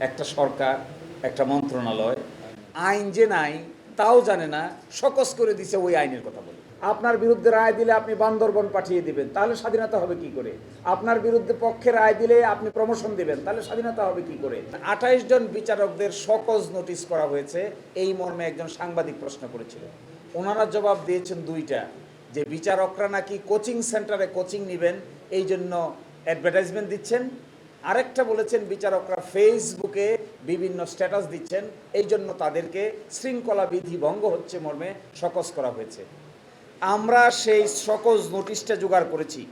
একটা সরকার, একটা মন্ত্রণালয় আইন যে নাই তাও জানে না, সকস করে দিছে ওই আইনের কথা বলে। আপনার বিরুদ্ধে রায় দিলে আপনি বান্দরবন পাঠিয়ে দিবেন, তাহলে স্বাধীনতা হবে কি করে? আপনার বিরুদ্ধে পক্ষে রায় দিলে আপনি প্রমোশন দিবেন, তাহলে স্বাধীনতা হবে কি করে? 28 জন বিচারকদের সকজ নোটিশ করা হয়েছে, এই মর্মে একজন সাংবাদিক প্রশ্ন করেছিল। ওনারা জবাব দিয়েছেন দুইটা, যে বিচারকরা নাকি কোচিং সেন্টারে কোচিং নেবেন, এই জন্য অ্যাডভার্টাইজমেন্ট দিচ্ছেন। আরেকটা বলেছেন বিচারকরা ফেসবুকে বিভিন্ন স্ট্যাটাস দিচ্ছেন, এই জন্য তাদেরকে শৃঙ্খলা বিধি ভঙ্গ হচ্ছে মর্মে সকজ করা হয়েছে। আমরা সেই সকজ নোটিশটা জোগাড় করেছি।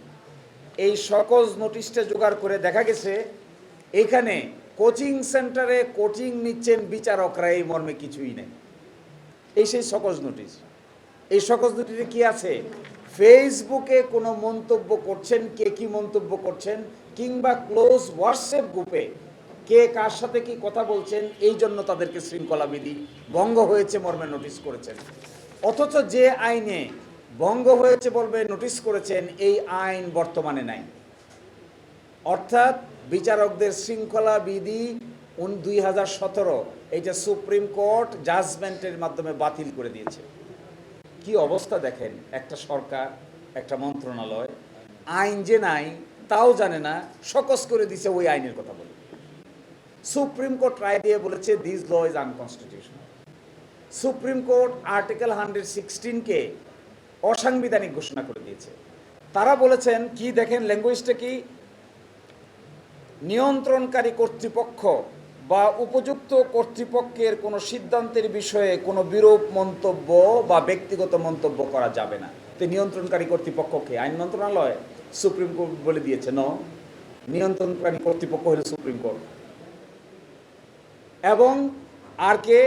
এই সকজ নোটিশটা জোগাড় করে দেখা গেছে এখানে কোচিং সেন্টারে কোচিং নিচ্ছেন বিচারকরা, এই মর্মে কিছুই নেই। এই সেই সকজ নোটিশ। এই সকজ নোটিশে কি আছে? ফেসবুকে কোনো মন্তব্য করছেন, কে কি মন্তব্য করছেন, কিংবা ক্লোজ হোয়াটসঅ্যাপ গ্রুপে কে কার সাথে কি কথা বলছেন, এই জন্য তাদেরকে শৃঙ্খলাবিধি ভঙ্গ হয়েছে মর্মে নোটিশ করেছেন। অথচ যে আইনে ভঙ্গ হয়েছে বলবে নোটিশ করেছেন, এই আইন বর্তমানে নাই। অর্থাৎ বিচারকদের শৃঙ্খলা বিধি 2017 এইটা সুপ্রিম কোর্ট জাজমেন্টের মাধ্যমে বাতিল করে দিয়েছে। কি অবস্থা দেখেন, একটা সরকার, একটা মন্ত্রণালয় আইন যে নাই তাও জানে না, সকস করে দিছে ওই আইনের কথা বলে। সুপ্রিম কোর্ট রায় দিয়ে বলেছে this law is unconstitutional. Supreme court article 116-কে অসাংবিধানিক ঘোষণা করে দিয়েছে। তারা বলেছেন কি দেখেন, ল্যাঙ্গুয়েজটা কি, নিয়ন্ত্রণকারী কর্তৃপক্ষ বা উপযুক্ত কর্তৃপক্ষের কোনো সিদ্ধান্তের বিষয়ে কোনো বিরূপ মন্তব্য বা ব্যক্তিগত মন্তব্য করা যাবে না। তো নিয়ন্ত্রণকারী কর্তৃপক্ষকে আইন মন্ত্রণালয়, সুপ্রিম কোর্ট বলে দিয়েছে ন, নিয়ন্ত্রণকারী কর্তৃপক্ষ হলো সুপ্রিম কোর্ট। এবং আর কে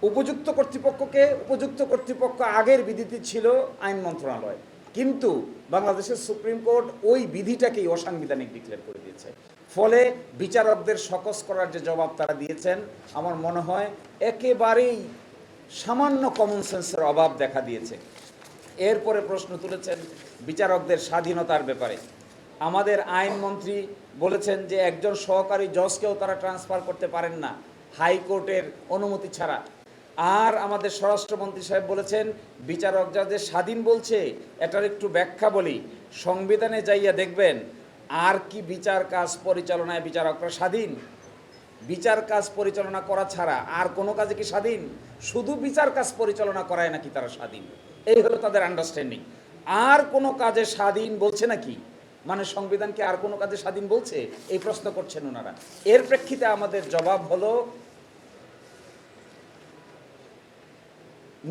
উপযুক্ত কর্তৃপক্ষকে, উপযুক্ত কর্তৃপক্ষ আগের বিধিতে ছিল আইন মন্ত্রণালয়, কিন্তু বাংলাদেশের সুপ্রিম কোর্ট ওই বিধিটাকেই অসাংবিধানিক ডিক্লেয়ার করে দিয়েছে। ফলে বিচারকদের সকস করার যে জবাব তারা দিয়েছেন, আমার মনে হয় একেবারেই সামান্য কমন সেন্সের অভাব দেখা দিয়েছে। এরপরে প্রশ্ন তুলেছেন বিচারকদের স্বাধীনতার ব্যাপারে। আমাদের আইনমন্ত্রী বলেছেন যে একজন সহকারী জজকেও তারা ট্রান্সফার করতে পারেন না হাইকোর্টের অনুমতি ছাড়া। আর আমাদের স্বরাষ্ট্রমন্ত্রী সাহেব বলেছেন বিচারক যাদের স্বাধীন বলছে, এটার একটু ব্যাখ্যা বলি, সংবিধানে যাইয়া দেখবেন আর কি বিচার কাজ পরিচালনায় বিচারকরা স্বাধীন? বিচার কাজ পরিচালনা করা ছাড়া আর কোনো কাজে কি স্বাধীন? শুধু বিচার কাজ পরিচালনা করায় নাকি তারা স্বাধীন, এই হলো তাদের আন্ডারস্ট্যান্ডিং। আর কোনো কাজে স্বাধীন বলছে নাকি, মানে সংবিধানকে আর কোনো কাজে স্বাধীন বলছে, এই প্রশ্ন করছেন ওনারা। এর প্রেক্ষিতে আমাদের জবাব হলো,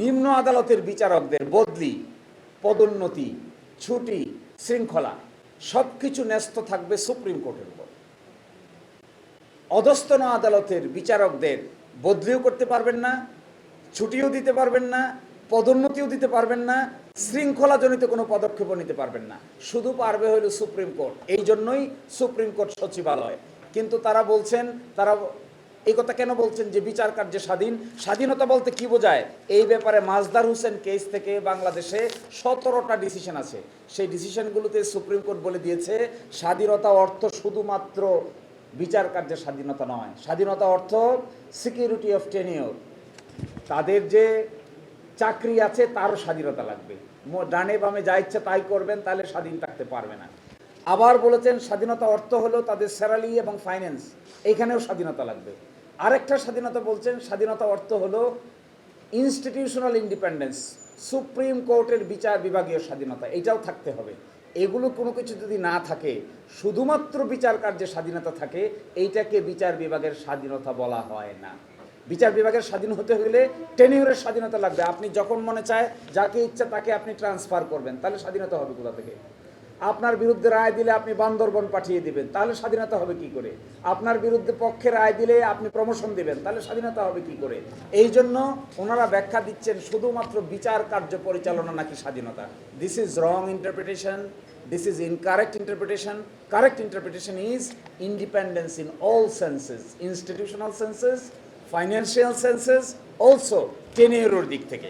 নিম্ন আদালতের বিচারকদের বদলি, পদোন্নতি, ছুটি, শৃঙ্খলা সব কিছু ন্যস্ত থাকবে সুপ্রিম কোর্টের উপর। অধস্তন আদালতের বিচারকদের বদলিও করতে পারবেন না, ছুটিও দিতে পারবেন না, পদোন্নতিও দিতে পারবেন না, শৃঙ্খলাজনিত কোনো পদক্ষেপও নিতে পারবেন না, শুধু পারবে হলো সুপ্রিম কোর্ট। এই জন্যই সুপ্রিম কোর্ট সচিবালয়। কিন্তু তারা বলছেন, তারা এই কথা কেন বলছেন যে বিচার কার্যে স্বাধীন? স্বাধীনতা বলতে কি বোঝায়? এই ব্যাপারে মাজদার হোসেন কেস থেকে বাংলাদেশে 17টা ডিসিশন আছে। সেই ডিসিশনগুলোতে সুপ্রিম কোর্ট বলে দিয়েছে স্বাধীনতা অর্থ শুধুমাত্র বিচার কার্যের স্বাধীনতা নয়, স্বাধীনতা অর্থ সিকিউরিটি অফ টেনিওর, তাদের যে চাকরি আছে তারও স্বাধীনতা লাগবে। ডানে বামে যা ইচ্ছে তাই করবেন, তাহলে স্বাধীন থাকতে পারবে না। আবার বলেছেন স্বাধীনতা অর্থ হলো তাদের স্যালারি এবং ফাইন্যান্স, এইখানেও স্বাধীনতা লাগবে। আরেকটা স্বাধীনতা বলছেন, স্বাধীনতা অর্থ হলো ইনস্টিটিউশনাল ইন্ডিপেন্ডেন্স, সুপ্রিম কোর্টের বিচার বিভাগীয় স্বাধীনতা, এইটাও থাকতে হবে। এগুলো কোনো কিছু যদি না থাকে, শুধুমাত্র বিচার কার্যে স্বাধীনতা থাকে, এইটাকে বিচার বিভাগের স্বাধীনতা বলা হয় না। বিচার বিভাগের স্বাধীন হতে হলে টেনিউরের স্বাধীনতা লাগবে। আপনি যখন মনে চায় যাকে ইচ্ছা তাকে আপনি ট্রান্সফার করবেন, তাহলে স্বাধীনতা হবে কোথা থেকে? আপনার বিরুদ্ধে রায় দিলে আপনি বান্দরবন পাঠিয়ে দিবেন, তাহলে স্বাধীনতা হবে কি করে? আপনার বিরুদ্ধে পক্ষে রায় দিলে আপনি প্রমোশন দিবেন, তাহলে স্বাধীনতা হবে কি করে? এই জন্য ওনারা ব্যাখ্যা দিচ্ছেন শুধুমাত্র বিচার কার্য পরিচালনা নাকি স্বাধীনতা। This is wrong interpretation, this is incorrect interpretation. Correct interpretation is independence in all senses, institutional senses, financial senses, also টেনিউরের দিক থেকে।